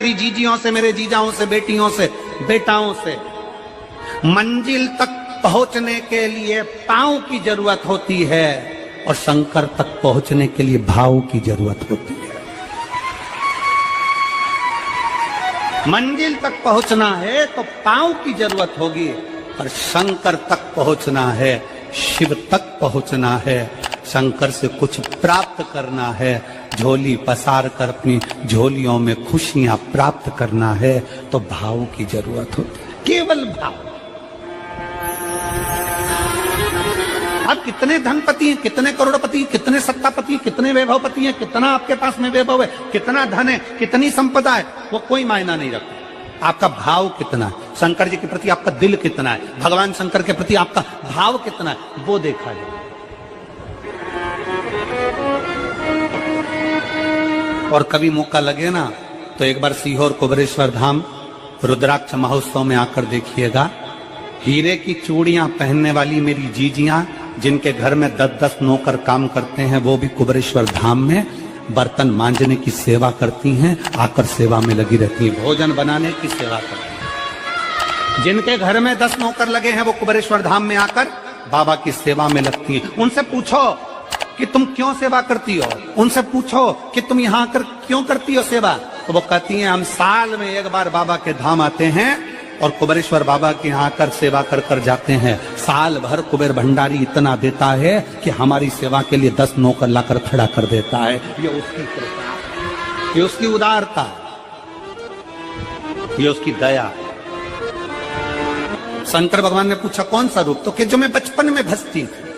मेरी जीजियों से, मेरे जीजाओं से, बेटियों से, बेटाओं से। मंजिल तक पहुंचने के लिए पांव की जरूरत होती है और शंकर तक पहुंचने के लिए भाव की जरूरत होती है। मंजिल तक पहुंचना है तो पांव की जरूरत होगी और शंकर तक पहुंचना है, शिव तक पहुंचना है, शंकर से कुछ प्राप्त करना है, झोली पसार कर अपनी झोलियों में खुशियां प्राप्त करना है तो भाव की जरूरत होती है, केवल भाव। आप कितने धनपति हैं, कितने करोड़पति हैं, कितने सत्तापति हैं, कितने वैभवपति हैं, कितना आपके पास में वैभव है, कितना धन है, कितनी संपदा है, वो कोई मायना नहीं रखता। आपका भाव कितना है, शंकर जी के प्रति आपका दिल कितना है, भगवान शंकर के प्रति आपका भाव कितना है, वो देखा जाए। और कभी मौका लगे ना तो एक बार सीहोर कुबेरेश्वर धाम रुद्राक्ष महोत्सव में आकर देखिएगा। हीरे की चूड़ियां पहनने वाली मेरी जीजियां, जिनके घर में 10-10 नौकर काम करते हैं, वो भी कुबेरेश्वर धाम में बर्तन मांजने की सेवा करती हैं, आकर सेवा में लगी रहती हैं, भोजन बनाने की सेवा करती हैं। जिनके घर में 10 नौकर लगे हैं वो कुबेरेश्वर धाम में आकर बाबा की सेवा में लगती हैं। उनसे पूछो कि तुम क्यों सेवा करती हो, उनसे पूछो कि तुम यहाँ आकर क्यों करती हो सेवा, तो वो कहती हैं हम साल में एक बार बाबा के धाम आते हैं और कुबेरेश्वर बाबा के यहाँ आकर सेवा कर कर जाते हैं। साल भर कुबेर भंडारी इतना देता है कि हमारी सेवा के लिए 10 नौकर लाकर खड़ा कर देता है। ये उसकी कृपा, ये उसकी उदारता, ये उसकी दया। शंकर भगवान ने पूछा कौन सा रूप, तो कि जो मैं बचपन में भजती थी,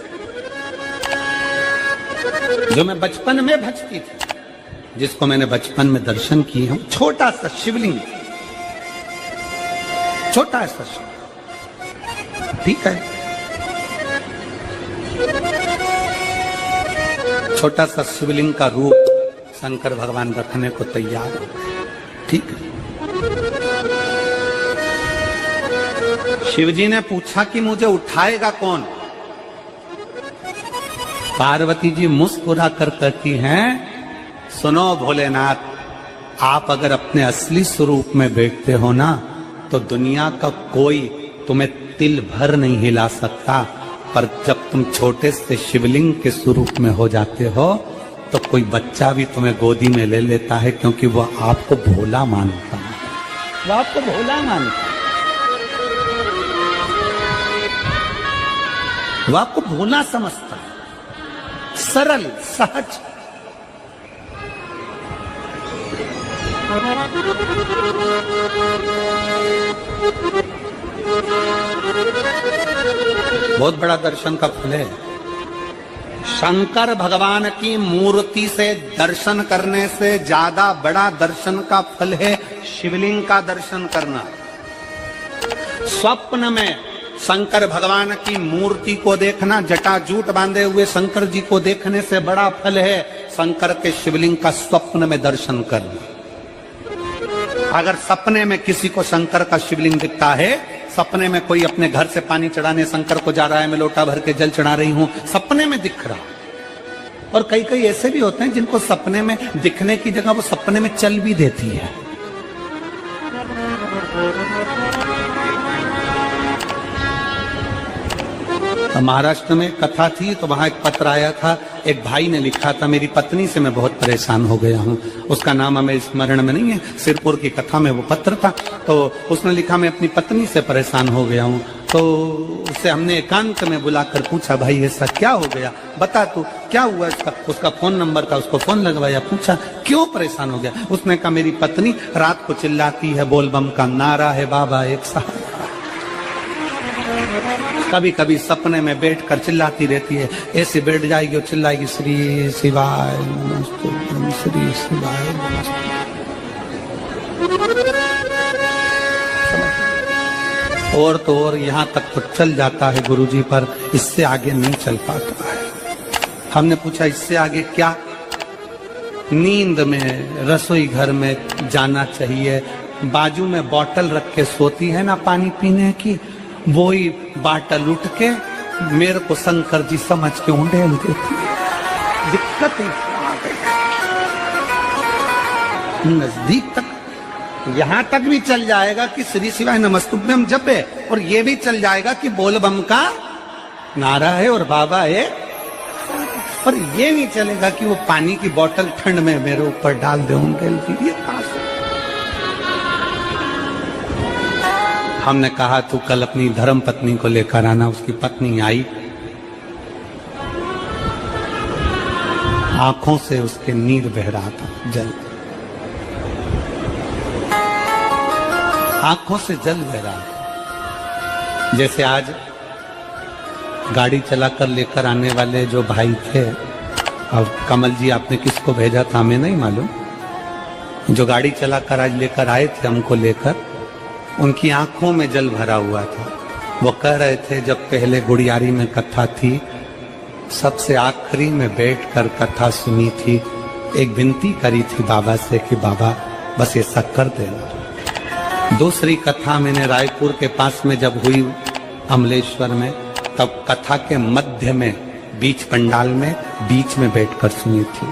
जो मैं बचपन में भजती थी, जिसको मैंने बचपन में दर्शन किए हैं, छोटा सा शिवलिंग, छोटा सा शिवलिंग, ठीक है, छोटा सा शिवलिंग का रूप शंकर भगवान रखने को तैयार है, ठीक है। शिवजी ने पूछा कि मुझे उठाएगा कौन। पार्वती जी मुस्कुरा कर कहती हैं, सुनो भोलेनाथ, आप अगर अपने असली स्वरूप में बैठते हो ना तो दुनिया का कोई तुम्हें तिल भर नहीं हिला सकता, पर जब तुम छोटे से शिवलिंग के स्वरूप में हो जाते हो तो कोई बच्चा भी तुम्हें गोदी में ले लेता है, क्योंकि वो आपको भोला मानता है, वो आपको भोला मानता है, वो आपको भोला समझता है, सरल सहज। बहुत बड़ा दर्शन का फल है। शंकर भगवान की मूर्ति से दर्शन करने से ज्यादा बड़ा दर्शन का फल है शिवलिंग का दर्शन करना। स्वप्न में शंकर भगवान की मूर्ति को देखना, जटाजूट बांधे हुए शंकर जी को देखने से बड़ा फल है शंकर के शिवलिंग का स्वप्न में दर्शन करना। अगर सपने में किसी को शंकर का शिवलिंग दिखता है, सपने में कोई अपने घर से पानी चढ़ाने शंकर को जा रहा है, मैं लोटा भर के जल चढ़ा रही हूं, सपने में दिख रहा। और कई कई ऐसे भी होते हैं जिनको सपने में दिखने की जगह वो सपने में चल भी देती है। महाराष्ट्र में कथा थी तो वहां एक पत्र आया था, एक भाई ने लिखा था, मेरी पत्नी से मैं बहुत परेशान हो गया हूं। उसका नाम हमें स्मरण में नहीं है, सिरपुर की कथा में वो पत्र था। तो उसने लिखा मैं अपनी पत्नी से परेशान हो गया हूं। तो उसे हमने एकांत में बुलाकर पूछा, भाई ऐसा क्या हो गया, बता तू क्या हुआ। उसका फोन नंबर था, उसको फोन लगवाया, पूछा क्यों परेशान हो गया। उसने कहा मेरी पत्नी रात को चिल्लाती है, बोल बम का नारा है बाबा एक साथ, कभी कभी सपने में बैठकर चिल्लाती रहती है, ऐसे बैठ जाएगी और चिल्लाएगी श्री शिवाय नमस्ते, श्री शिवाय नमस्ते। और तो और यहाँ तक तो चल जाता है गुरुजी, पर इससे आगे नहीं चल पाता है। हमने पूछा इससे आगे क्या। नींद में रसोई घर में जाना चाहिए, बाजू में बोतल रख के सोती है ना पानी पीने की, वो ही बाटल उठ के मेरे को शंकर जी समझ के उंडेल देती है। दिक्कत ही नजदीक तक यहां तक भी चल जाएगा कि श्री शिवाय नमस्तुभ्यम जप है, और ये भी चल जाएगा कि बोल बम का नारा है और बाबा है, पर ये नहीं चलेगा कि वो पानी की बोतल ठंड में मेरे ऊपर डाल दे उनके लिए। हमने कहा तू कल अपनी धर्म पत्नी को लेकर आना। उसकी पत्नी आई, आंखों से उसके नीर बह रहा था, जल, आंखों से जल बह रहा था। जैसे आज गाड़ी चलाकर लेकर आने वाले जो भाई थे, अब कमल जी आपने किसको भेजा था हमें नहीं मालूम, जो गाड़ी चलाकर आज लेकर आए थे हमको लेकर, उनकी आंखों में जल भरा हुआ था। वो कह रहे थे जब पहले गुड़ियारी में कथा थी, सबसे आखिरी में बैठकर कथा सुनी थी, एक विनती करी थी बाबा से कि बाबा बस ये सब कर देना। दूसरी कथा मैंने रायपुर के पास में जब हुई अमलेश्वर में, तब कथा के मध्य में बीच पंडाल में बीच में बैठकर सुनी थी।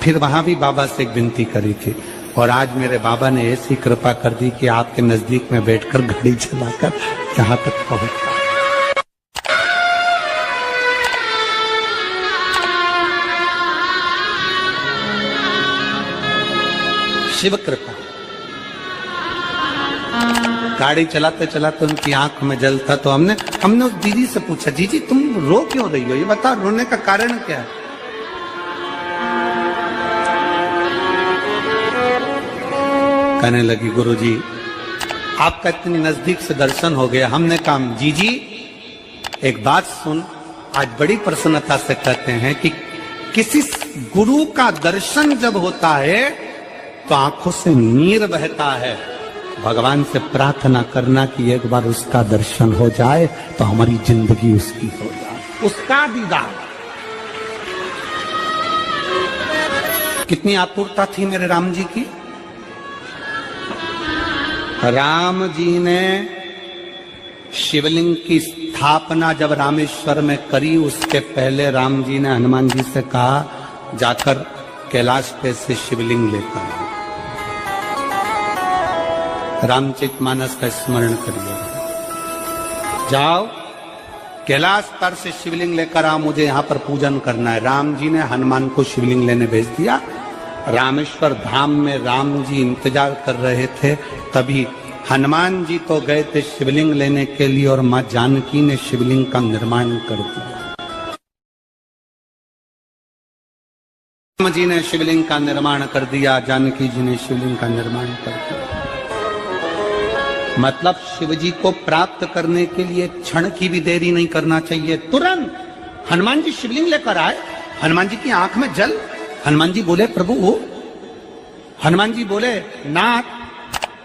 फिर वहां भी बाबा से एक विनती करी थी, और आज मेरे बाबा ने ऐसी कृपा कर दी कि आपके नजदीक में बैठकर गाड़ी चलाकर यहां तक पहुंचा। शिव कृपा। गाड़ी चलाते चलाते उनकी आंख में जल था, तो हमने उस दीदी से पूछा, जीजी तुम रो क्यों रही हो, ये बताओ रोने का कारण क्या है। कहने लगी गुरुजी आपका इतनी नजदीक से दर्शन हो गया। हमने कहा जीजी एक बात सुन, आज बड़ी प्रसन्नता से कहते हैं कि किसी गुरु का दर्शन जब होता है तो आंखों से नीर बहता है। भगवान से प्रार्थना करना कि एक बार उसका दर्शन हो जाए तो हमारी जिंदगी उसकी हो जाए, उसका दीदार। कितनी आतुरता थी मेरे राम जी की। राम जी ने शिवलिंग की स्थापना जब रामेश्वर में करी, उसके पहले राम जी ने हनुमान जी से कहा जाकर कैलाश पे से शिवलिंग लेकर आओ। रामचरितमानस का स्मरण करिए, जाओ कैलाश पर से शिवलिंग लेकर आओ, मुझे यहाँ पर पूजन करना है। राम जी ने हनुमान को शिवलिंग लेने भेज दिया। रामेश्वर धाम में राम जी इंतजार कर रहे थे, तभी हनुमान जी तो गए थे शिवलिंग लेने के लिए, और मां जानकी ने शिवलिंग का निर्माण कर दिया। राम जी ने शिवलिंग का निर्माण कर दिया, जानकी जी ने शिवलिंग का निर्माण कर दिया। मतलब शिव जी को प्राप्त करने के लिए क्षण की भी देरी नहीं करना चाहिए। तुरंत हनुमान जी शिवलिंग लेकर आए, हनुमान जी की आंख में जल। हनुमान जी बोले प्रभु, हनुमान जी बोले नाथ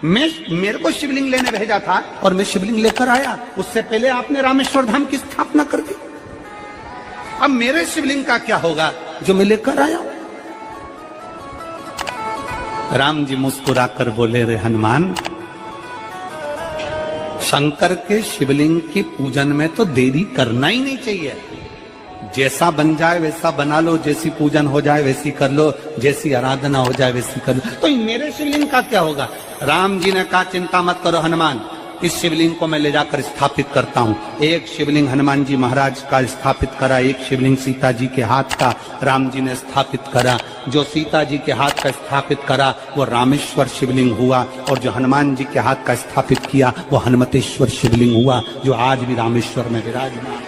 मेरे को शिवलिंग लेने भेजा था और मैं शिवलिंग लेकर आया, उससे पहले आपने रामेश्वर धाम की स्थापना कर दी। अब मेरे शिवलिंग का क्या होगा जो मैं लेकर आया। राम जी मुस्कुराकर बोले रे हनुमान, शंकर के शिवलिंग के पूजन में तो देरी करना ही नहीं चाहिए। जैसा बन जाए वैसा बना लो, जैसी पूजन हो जाए वैसी कर लो, जैसी आराधना हो जाए वैसी कर लो। तो मेरे शिवलिंग का क्या होगा। राम जी ने कहा चिंता मत करो हनुमान, इस शिवलिंग को मैं ले जाकर स्थापित करता हूँ। एक शिवलिंग हनुमान जी महाराज का स्थापित करा, एक शिवलिंग सीता जी के हाथ का राम जी ने स्थापित करा। जो सीता जी के हाथ का स्थापित करा वो रामेश्वर शिवलिंग हुआ, और जो हनुमान जी के हाथ का स्थापित किया वो हनुमतेश्वर शिवलिंग हुआ, जो आज भी रामेश्वर में विराजमान।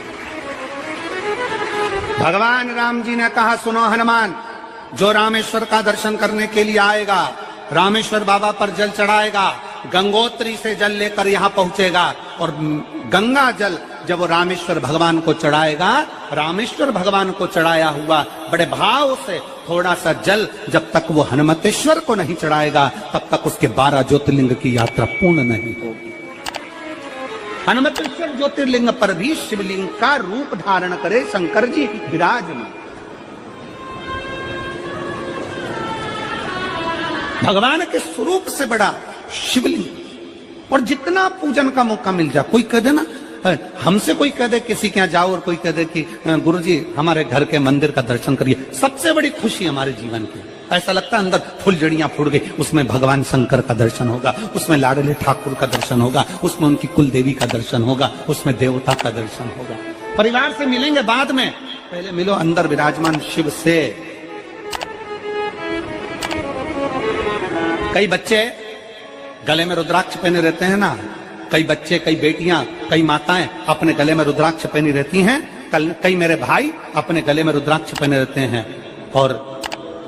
भगवान राम जी ने कहा सुनो हनुमान, जो रामेश्वर का दर्शन करने के लिए आएगा, रामेश्वर बाबा पर जल चढ़ाएगा, गंगोत्री से जल लेकर यहाँ पहुंचेगा, और गंगा जल जब वो रामेश्वर भगवान को चढ़ाएगा, रामेश्वर भगवान को चढ़ाया हुआ बड़े भाव से थोड़ा सा जल जब तक वो हनुमतेश्वर को नहीं चढ़ाएगा, तब तक उसके 12 ज्योतिर्लिंग की यात्रा पूर्ण नहीं होगी। हनुमतेश्वर ज्योतिर्लिंग पर भी शिवलिंग का रूप धारण करे शंकर जी विराजमान। भगवान के स्वरूप से बड़ा शिवलिंग, और जितना पूजन का मौका मिल जाए, कोई कह दे ना, हमसे कोई कह दे किसी के यहाँ जाओ और कोई कह दे कि गुरुजी हमारे घर के मंदिर का दर्शन करिए, सबसे बड़ी खुशी हमारे जीवन की। ऐसा लगता है अंदर फुलझड़ियां फूट गई। उसमें भगवान शंकर का दर्शन होगा, उसमें लाडले ठाकुर का दर्शन होगा, उसमें उनकी कुल देवी का दर्शन होगा, उसमें देवता का दर्शन होगा। परिवार से मिलेंगे बाद में, पहले मिलो अंदर विराजमान शिव से। कई बच्चे गले में रुद्राक्ष पहने रहते हैं ना, कई बच्चे, कई बेटियां, कई माताएं अपने गले में रुद्राक्ष पहनी रहती हैं। कई मेरे भाई अपने गले में रुद्राक्ष पहने रहते हैं। और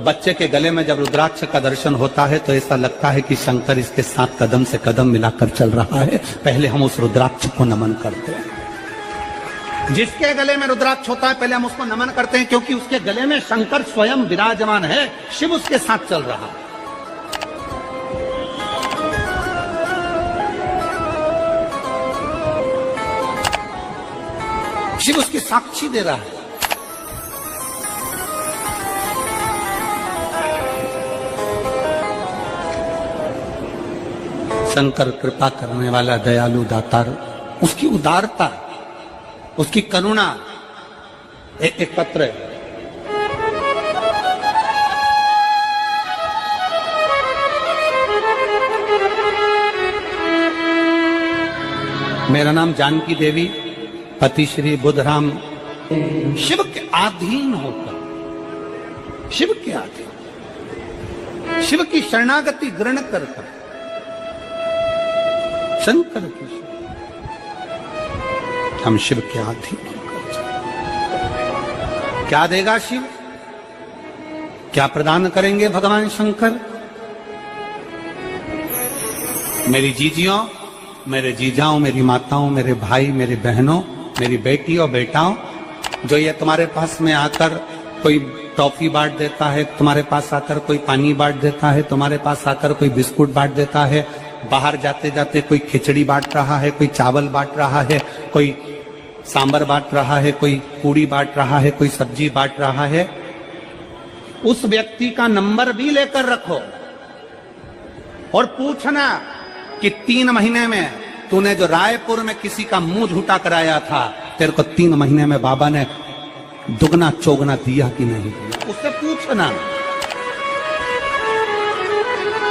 बच्चे के गले में जब रुद्राक्ष का दर्शन होता है तो ऐसा लगता है कि शंकर इसके साथ कदम से कदम मिलाकर चल रहा है। पहले हम उस रुद्राक्ष को नमन करते हैं। जिसके गले में रुद्राक्ष होता है पहले हम उसको नमन करते हैं, क्योंकि उसके गले में शंकर स्वयं विराजमान है, शिव उसके साथ चल रहा है। शिव उसकी साक्षी दे रहा है। शंकर कृपा करने वाला दयालु दातार, उसकी उदारता, उसकी करुणा। एक पत्र है, मेरा नाम जानकी देवी, पति श्री बुधराम, शिव के अधीन होकर, शिव के अधीन, शिव की शरणागति ग्रहण करकर, शंकर की हम शिव के अधीन होकर, क्या देगा शिव, क्या प्रदान करेंगे भगवान शंकर? मेरी जीजियों, मेरे जीजाओं, मेरी माताओं, मेरे भाई, मेरे बहनों, मेरी बेटी और बेटाओं, जो ये तुम्हारे पास में आकर कोई टॉफी बांट देता है, तुम्हारे पास आकर कोई पानी बांट देता है, तुम्हारे पास आकर कोई बिस्कुट बांट देता है, बाहर जाते जाते कोई खिचड़ी बांट रहा है, कोई चावल बांट रहा है, कोई सांबर बांट रहा है, कोई पूड़ी बांट रहा है, कोई सब्जी बांट रहा है, उस व्यक्ति का नंबर भी लेकर रखो और पूछना कि 3 महीने में तूने जो रायपुर में किसी का मुंह झूठा कराया था, तेरे को 3 महीने में बाबा ने दुगना चौगना दिया कि नहीं दिया। उससे पूछना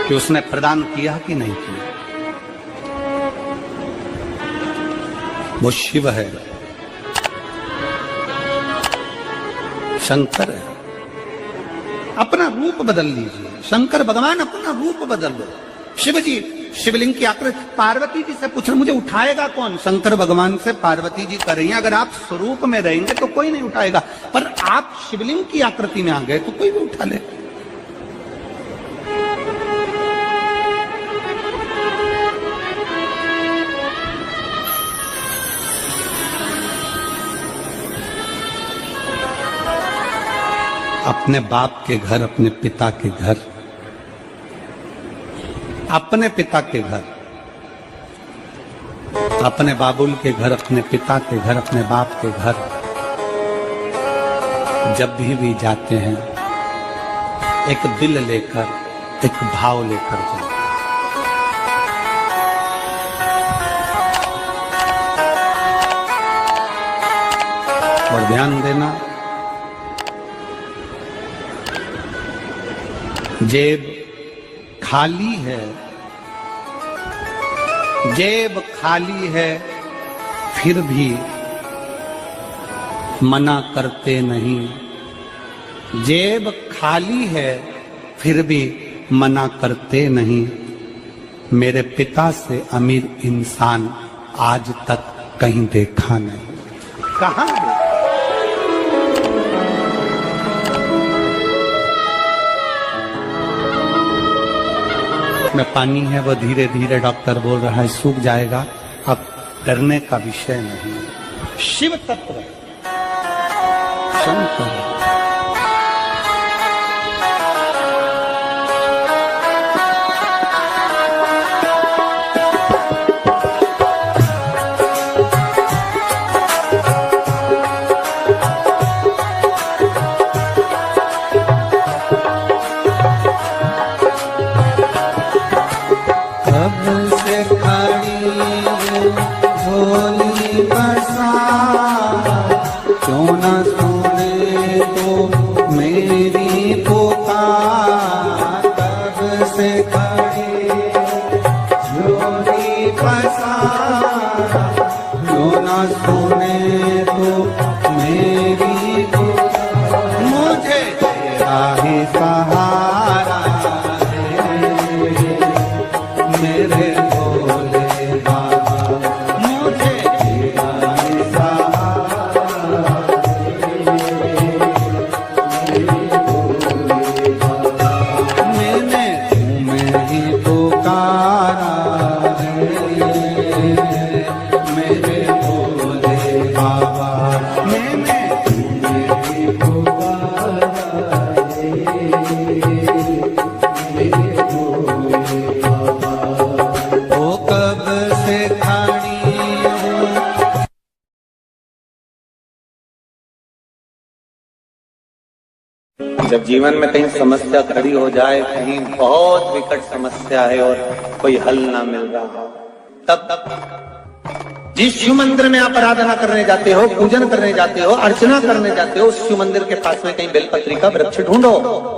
कि उसने प्रदान किया कि नहीं किया। वो शिव है, शंकर है। अपना रूप बदल लीजिए, शंकर भगवान अपना रूप बदल लो। शिव जी शिवलिंग की आकृति, पार्वती जी से पूछना मुझे उठाएगा कौन? शंकर भगवान से पार्वती जी कर रही हैं। अगर आप स्वरूप में रहेंगे तो कोई नहीं उठाएगा, पर आप शिवलिंग की आकृति में आ गए तो कोई भी उठा ले। अपने बाप के घर, अपने पिता के घर, अपने पिता के घर, अपने बाबुल के घर, अपने पिता के घर, अपने बाप के घर जब भी जाते हैं एक दिल लेकर, एक भाव लेकर जाते। और ध्यान देना, जेब खाली है, जेब खाली है, फिर भी मना करते नहीं। जेब खाली है, फिर भी मना करते नहीं। मेरे पिता से अमीर इंसान आज तक कहीं देखा नहीं। कहां देखा? में पानी है, वो धीरे धीरे डॉक्टर बोल रहा है सूख जाएगा। अब डरने का विषय नहीं। शिव तत्व शंकर, क्यों न सुने तो मेरी पुकार। पुकारा है मेरे भोले बाबा, मैंने तुम्हें पुकारा है मेरे भोले बाबा। वो कब से खड़ी हूँ। जब जीवन में कहीं समस्या खड़ी हो जाए, कहीं बहुत विकट समस्या है और कोई हल ना मिल रहा हो, तब जिस शिव मंदिर में आप आराधना करने जाते हो, पूजन करने जाते हो, अर्चना करने जाते हो, उस शिव मंदिर के पास में कहीं बेलपत्री का वृक्ष ढूंढो।